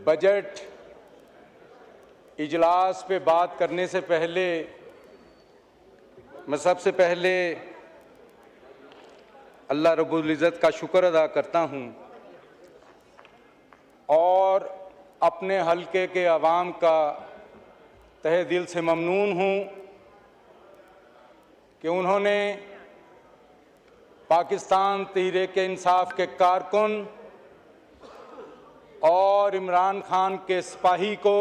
Budget इजलास पे बात करने से पहले मैं सबसे पहले अल्लाह रब्बुल इज़्ज़त का शुक्र अदा करता हूँ और अपने हलके के अवाम का तहे दिल से ममनून हूँ कि उन्होंने पाकिस्तान तहरीक-ए-इंसाफ के कारकुन और इमरान खान के सिपाही को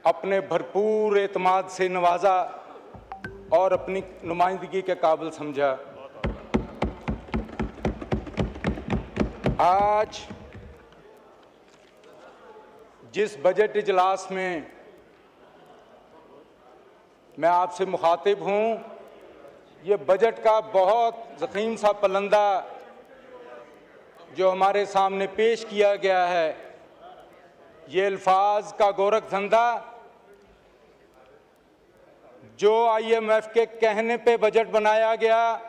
अपने भरपूर एतमाद से नवाजा और अपनी नुमाइंदगी के काबिल समझा। आज जिस बजट इजलास में मैं आपसे मुखातिब हूँ, ये बजट का बहुत ज़ख़ीम सा पलंदा जो हमारे सामने पेश किया गया है, ये अल्फाज का गोरख धंधा जो IMF के कहने पे बजट बनाया गया,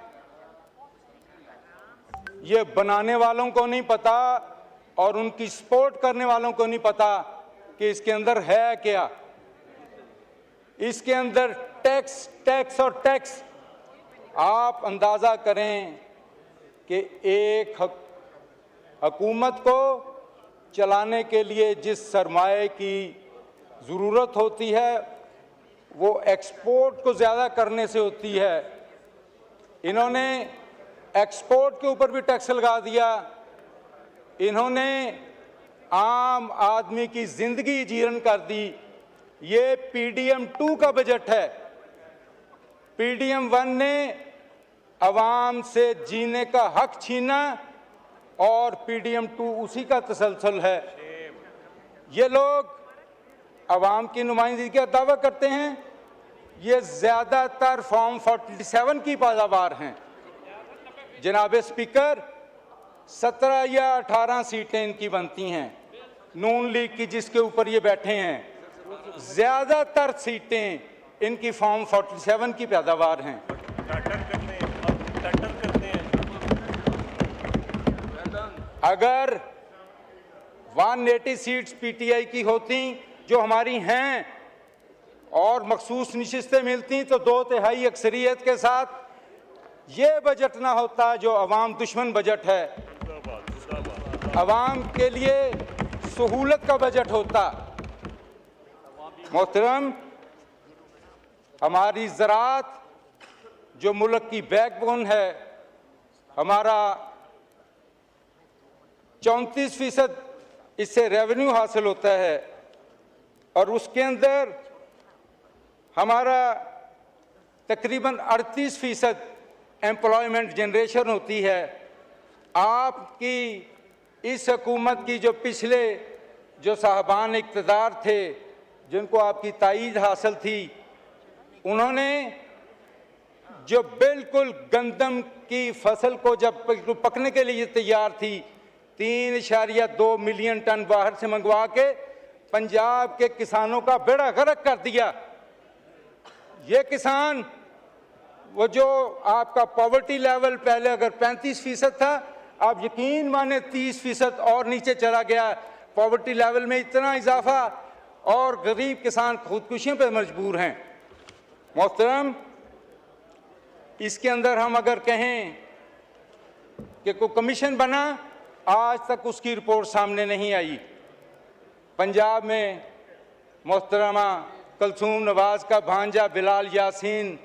ये बनाने वालों को नहीं पता और उनकी सपोर्ट करने वालों को नहीं पता कि इसके अंदर है क्या। इसके अंदर टैक्स टैक्स और टैक्स। आप अंदाज़ा करें कि एक हुकूमत को चलाने के लिए जिस सरमाए की ज़रूरत होती है वो एक्सपोर्ट को ज़्यादा करने से होती है। इन्होंने एक्सपोर्ट के ऊपर भी टैक्स लगा दिया। इन्होंने आम आदमी की ज़िंदगी जीर्ण कर दी। ये PDM 2 का बजट है। PDM 1 ने अवाम से जीने का हक छीना और PDM 2 उसी का तसलसल है। ये लोग अवाम की नुमाइंदगी का दावा करते हैं। ये ज़्यादातर फॉर्म 47 की पैदावार हैं। जनाब स्पीकर, 17 या 18 सीटें इनकी बनती हैं, नून लीग की जिसके ऊपर ये बैठे हैं। ज़्यादातर सीटें इनकी फॉर्म 47 की पैदावार हैं। अगर 180 सीट्स PTI की होती जो हमारी हैं और मखसूस नशिस्तें मिलती तो 2/3 अक्सरियत के साथ ये बजट ना होता जो अवाम दुश्मन बजट है। अवाम के लिए सहूलत का बजट होता। मोहतरम, हमारी ज़राअत जो मुल्क की बैकबोन है, हमारा 34% इससे रेवेन्यू हासिल होता है और उसके अंदर हमारा तकरीबन 38% एम्प्लॉयमेंट जनरेशन होती है। आपकी इस हुकूमत की जो पिछले जो साहबान इक़्तिदार थे जिनको आपकी ताईद हासिल थी, उन्होंने जो बिल्कुल गंदम की फसल को जब पकने के लिए तैयार थी 3.2 मिलियन टन बाहर से मंगवा के पंजाब के किसानों का बेड़ा गर्क कर दिया। ये किसान वो जो आपका पॉवर्टी लेवल पहले अगर 35% था, अब यकीन माने 30% और नीचे चला गया। पॉवर्टी लेवल में इतना इजाफा और गरीब किसान खुदकुशियों पर मजबूर हैं। मोहतरम, इसके अंदर हम अगर कहें कि कोई कमीशन बना, आज तक उसकी रिपोर्ट सामने नहीं आई। पंजाब में मोहतरमा कलसूम नवाज का भांजा बिलाल यासीन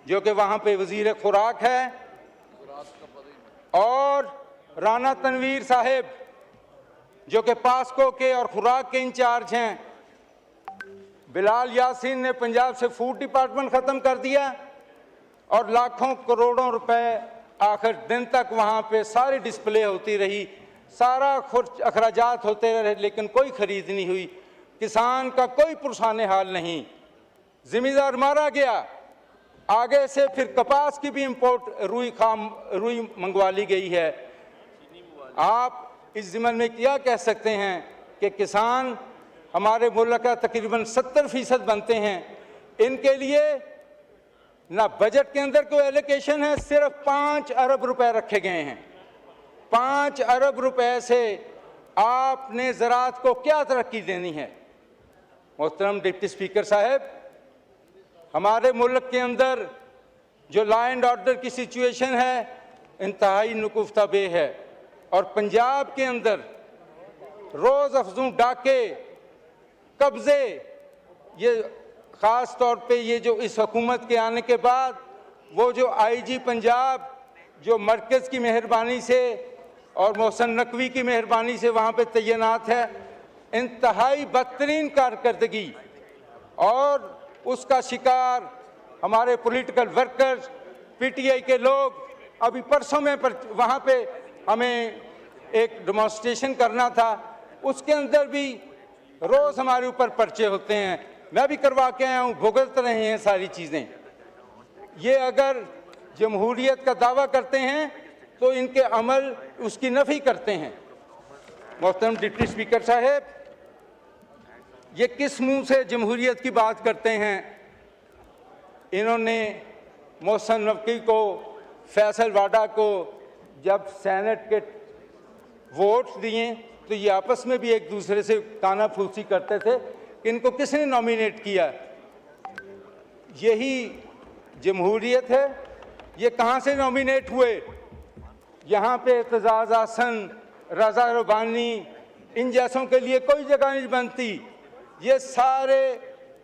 जो कि वहाँ पे वज़ीर खुराक है और राना तनवीर साहिब जो कि पास्को के और खुराक के इंचार्ज हैं। बिलाल यासीन ने पंजाब से फूड डिपार्टमेंट ख़त्म कर दिया और लाखों करोड़ों रुपए आखिर दिन तक वहाँ पे सारी डिस्प्ले होती रही, सारा खर्च अखराजात होते रहे, लेकिन कोई ख़रीद नहीं हुई। किसान का कोई पुरसाने हाल नहीं। ज़मींदार मारा गया। आगे से फिर कपास की भी इंपोर्ट रुई मंगवा ली गई है। आप इस ज़िम्मन में क्या कह सकते हैं कि किसान हमारे मुल्क का तकरीबन 70% बनते हैं। इनके लिए ना बजट के अंदर कोई एलोकेशन है, सिर्फ 5 अरब रुपए रखे गए हैं। 5 अरब रुपए से आपने ज़राअत को क्या तरक्की देनी है? मोहतरम डिप्टी स्पीकर साहब, हमारे मुल्क के अंदर जो लॉ एंड ऑर्डर की सिचुएशन है इंतहाई नुकुफ्ता बे है, और पंजाब के अंदर रोज़ अफजू डाके, कब्ज़े, ये ख़ास तौर पे ये जो इस हुकूमत के आने के बाद वो जो आईजी पंजाब जो मरकज़ की मेहरबानी से और मोहसन नकवी की मेहरबानी से वहाँ पे तैनात है, इंतहाई बदतरीन कारकर्दगी, और उसका शिकार हमारे पॉलिटिकल वर्कर्स, पीटीआई के लोग। अभी परसों में वहाँ पे हमें एक डेमोन्स्ट्रेशन करना था, उसके अंदर भी रोज़ हमारे ऊपर पर्चे होते हैं। मैं भी करवा के आया हूँ, भुगत रहे हैं सारी चीज़ें। ये अगर जमहूरियत का दावा करते हैं तो इनके अमल उसकी नफ़ी करते हैं। मोहतरम डिप्टी स्पीकर साहब, ये किस मुंह से जमहूरियत की बात करते हैं? इन्होंने मोहसन नकवी को, फैसल वाडा को जब सेनेट के वोट दिए तो ये आपस में भी एक दूसरे से कानाफूसी करते थे कि इनको किसने नॉमिनेट किया। यही जमहूरियत है? ये कहाँ से नॉमिनेट हुए? यहाँ पे एतजाज़ आसन, रज़ा रबानी, इन जैसों के लिए कोई जगह नहीं बनती। ये सारे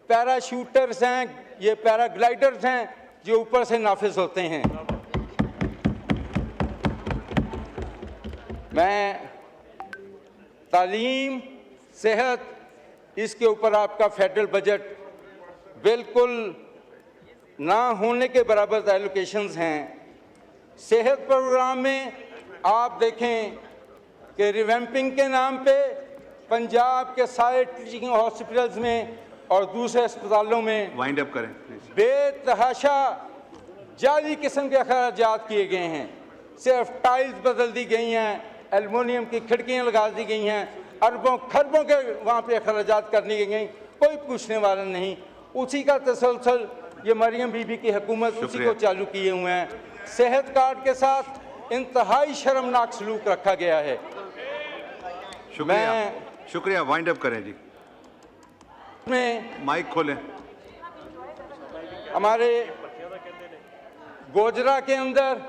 पैराशूटर्स हैं, ये पैराग्लाइडर्स हैं जो ऊपर से नाफिज होते हैं। मैं तालीम, सेहत, इसके ऊपर आपका फेडरल बजट बिल्कुल ना होने के बराबर एलोकेशंस हैं। सेहत प्रोग्राम में आप देखें कि रिवैम्पिंग के नाम पे पंजाब के सारे टीचिंग हॉस्पिटल्स में और दूसरे अस्पतालों में वाइंड अप करें बेतहाशा जाली किस्म के अखराजात किए गए हैं। सिर्फ टाइल्स बदल दी गई हैं, एल्युमिनियम की खिड़कियाँ लगा दी गई हैं, अरबों खरबों के वहाँ पे अखराजात करनी गई, कोई पूछने वाला नहीं। उसी का तसलसल ये मरियम बीबी की हुकूमत उसी को चालू किए हुए हैं। सेहत कार्ड के साथ इंतहाई शर्मनाक सलूक रखा गया है। शुक्रिया, वाइंड अप करें जी। में माइक खोलें। हमारे गोजरा के अंदर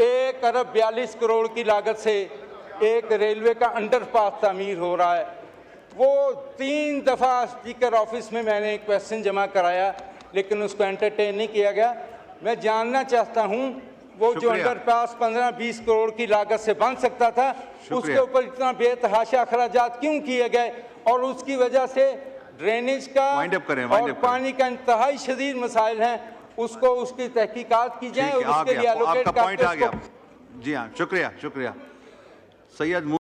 1 अरब 42 करोड़ की लागत से एक रेलवे का अंडरपास तामीर हो रहा है। वो 3 दफ़ा स्पीकर ऑफिस में मैंने क्वेश्चन जमा कराया, लेकिन उसको एंटरटेन नहीं किया गया। मैं जानना चाहता हूँ वो जो अंडरपास 15-20 करोड़ की लागत से बन सकता था, उसके ऊपर इतना बेतहाशा अखराजात क्यों किए गए, और उसकी वजह से ड्रेनेज का और पानी का इंतहाई शदीद मसाइल हैं, उसको उसकी तहकीकात की जाए और उसके लिए एलोकेट आपका पॉइंट आ गया। जी हाँ, शुक्रिया। सैयद